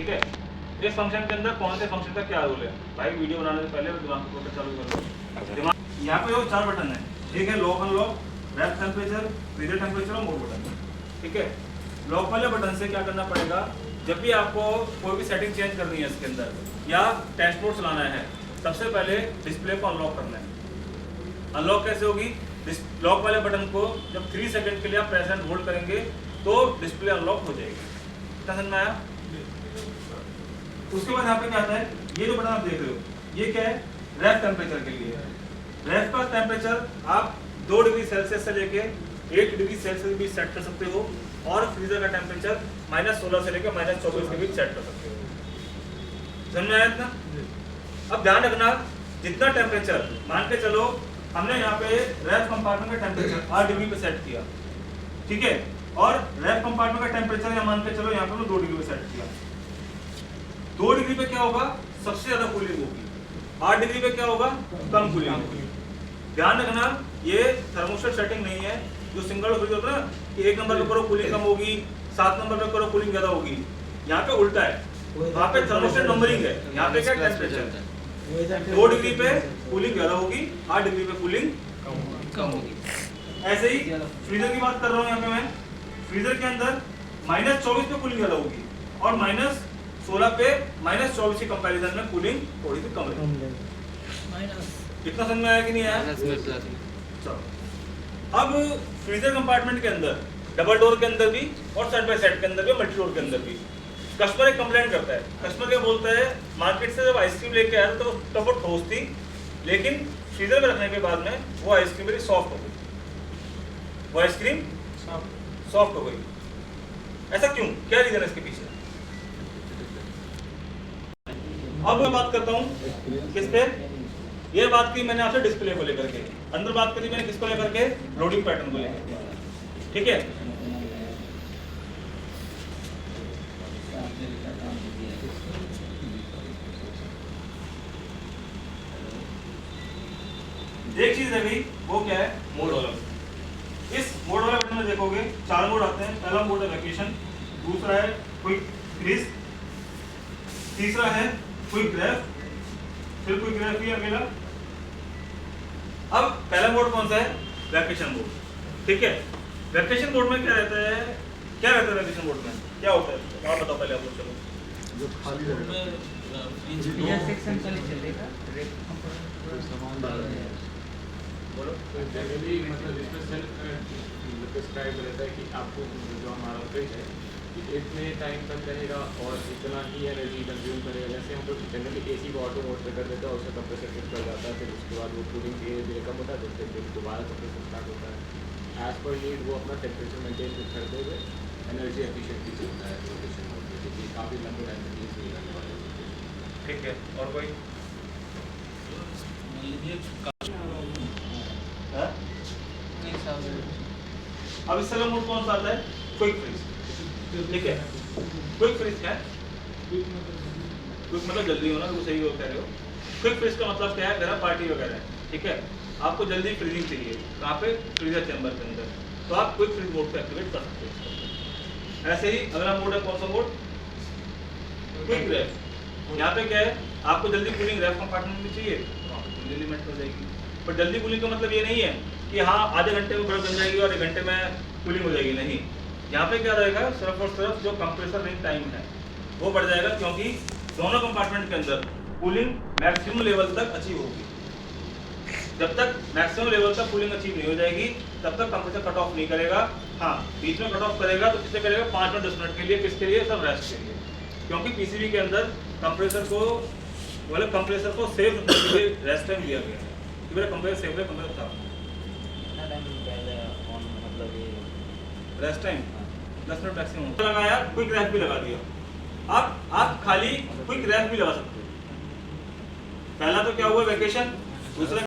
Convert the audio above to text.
ठीक है। इस फंक्शन के अंदर कौन से फंक्शन का क्या रोल है भाई, वीडियो बनाने से पहले दिमाग को चालू कर लो। दिमाग यहाँ पे 4 बटन है, एक है लॉक अनलॉक, रैप टेम्परेचर, फ्रीजर टेम्परेचर और मोड बटन, ठीक है। लॉक वाले बटन से क्या करना पड़ेगा, जब भी आपको कोई भी सेटिंग चेंज करनी है इसके अंदर या टेस्ट मोड चलाना है, सबसे पहले डिस्प्ले को अनलॉक करना है। अनलॉक कैसे होगी, लॉक वाले बटन को जब 3 सेकंड के लिए आप प्रेस एंड होल्ड करेंगे तो डिस्प्ले अनलॉक हो जाएगी। क्या समझ में आया? उसके बाद यहाँ पे क्या आता है, ये जो बटन आप देख रहे हो ये क्या है, रैप टेम्परेचर के लिए। रैप का टेम्परेचर आप 2 डिग्री सेल्सियस से लेके 8 डिग्री सेल्सियस भी सेट कर सकते हो और फ्रीजर का टेम्परेचर -16 से लेकर -24 के बीच सेट कर सकते हो। समझ में आया इतना? अब ध्यान रखना, जितना टेम्परेचर मान के चलो हमने यहाँ पे रैप कंपार्टमेंट का टेम्परेचर 8 डिग्री पे सेट किया, ठीक है, और रैप कंपार्टमेंट का टेम्परेचर या मान के चलो यहाँ पे 2 डिग्री पे सेट किया। 2 डिग्री पे क्या होगा, सबसे ज्यादा कूलिंग होगी। 8 डिग्री पे क्या होगा, कम कूलिंग होगी। ध्यान रखना, ये थर्मोस्टेट सेटिंग नहीं है जो सिंगल फ्रिज होता है ना कि 1 नंबर पे करो कूलिंग कम होगी, 7 नंबर पे करो कूलिंग ज्यादा होगी। यहाँ पे उल्टा है, वहाँ पे थर्मोस्टेट नंबरिंग है, यहाँ पे क्या टेम्परेचर है। 2 डिग्री पे कूलिंग ज्यादा होगी, 8 डिग्री पे कूलिंग कम होगी। ऐसे ही फ्रीजर की बात कर रहा हूँ यहाँ पे मैं, फ्रीजर के अंदर -24 पे कूलिंग ज्यादा होगी और -16 पे -24 के कंपैरिजन में कूलिंग थोड़ी सी कम रहेगी। कितना समझ में आया कि नहीं आया? चलो, अब फ्रीजर कंपार्टमेंट के अंदर डबल डोर के अंदर भी और साइड बाय साइड के अंदर भी, मल्टी डोर के अंदर भी कस्टमर एक कंप्लेंट करता है। कस्टमर क्या बोलता है, मार्केट से जब आइसक्रीम लेके आया तो वो ठोस थी, लेकिन फ्रीजर में रखने के बाद में वो आइसक्रीम मेरी सॉफ्ट हो गई, वो आइसक्रीम सॉफ्ट हो गई। ऐसा क्यों, क्या रीजन है इसके पीछे? अब मैं बात करता हूँ किस पे, ये बात की मैंने आपसे डिस्प्ले को लेकर के, अंदर बात करी मैंने किसको लेकर के, लोडिंग पैटर्न को लेकर के, ठीक है। एक चीज है भाई, वो क्या है, मोड वाला। इस मोड वाले बटन में देखोगे 4 मोड आते हैं। पहला मोड है वैकेशन, दूसरा है क्विक फ्रीज, तीसरा है क्विक रैप, फिर क्विक रैप ही अकेला। अब पहला मोड कौन सा है, वैकेशन मोड, ठीक है। वैकेशन मोड में क्या रहता है, क्या रहता है वैकेशन मोड में, क्या होता है आप बताओ पहले आप लोग। चलो, जो खाली रहेगा ये सेक्शन चले चलेगा, सामान डालना है, बोलो। जनरली मतलब इसमें सेल्फ प्रिस्क्राइब रहता है कि आपको जो हमारा फ्रिज है कि इतने टाइम तक रहेगा और इतना ही एनर्जी कंज्यूम करेगा। जैसे हम लोग जनरली एसी को ऑटो मोड पे कर देते हैं और उसका कंप्रेसर फिट कर जाता है, फिर उसके बाद वो कूलिंग धीरे धीरे कम होता है, फिर दोबारा कंप्रेसर स्टार्ट होता है। एज पर नीड वो अपना टेम्परेचर मेंटेन करते हुए एनर्जी एफिशिएंटली चलता है रोटेशन मोड में, क्योंकि काफ़ी लंबे टाइम तक यूज नहीं करने वाले होते हैं। ठीक है, और कोई अब इससे मोड कौन सा आता है, क्विक फ्रीज, ठीक है। क्विक फ्रीज क्या है, क्विक मतलब जल्दी होना, वो सही हो कह रहे हो। क्विक फ्रीज का मतलब क्या है, घर पार्टी वगैरह है, ठीक है, आपको जल्दी फ्रीजिंग चाहिए, कहाँ पे, फ्रीजर चैम्बर के अंदर, तो आप क्विक फ्रीज मोड पे एक्टिवेट कर सकते हो। ऐसे ही अगला मोड है कौन सा मोड, क्विक रैप। यहाँ पे क्या है, आपको जल्दी कूलिंग रैप कंपार्टमेंट में चाहिए तो वहाँ पे जल्दी मेल्ट हो जाएगी। पर जल्दी कूलिंग का मतलब ये नहीं है कि हाँ आधे घंटे में बर्फ बन जाएगी और 1 घंटे में कूलिंग हो जाएगी, नहीं। यहाँ पे क्या रहेगा, सिर्फ और सिर्फ जो कंप्रेसर रिंग टाइम है वो बढ़ जाएगा, क्योंकि दोनों कंपार्टमेंट के अंदर कूलिंग मैक्सिमम लेवल तक अचीव होगी। जब तक मैक्सिमम लेवल तक कूलिंग अचीव नहीं हो जाएगी तब तक कंप्रेसर कट ऑफ नहीं करेगा। हाँ, बीच में कट ऑफ करेगा तो किससे करेगा, 5 और 10 मिनट के लिए, किसके लिए, सब रेस्ट के लिए, क्योंकि पीसीबी के अंदर कंप्रेसर को सेफ रखने के लिए रेस्ट टाइम दिया गया है कि मेरा कंप्रेसर सेफ है, कंप्रेसर था। कितना टाइम पहले ऑन, मतलब ये रेस्ट टाइम 10 मिनट मैक्सिमम लगाया, क्विक रैप भी लगा दिया। अब आप खाली क्विक रैप भी लगा सकते हो। पहला तो क्या हुआ, वैकेशन, दूसरा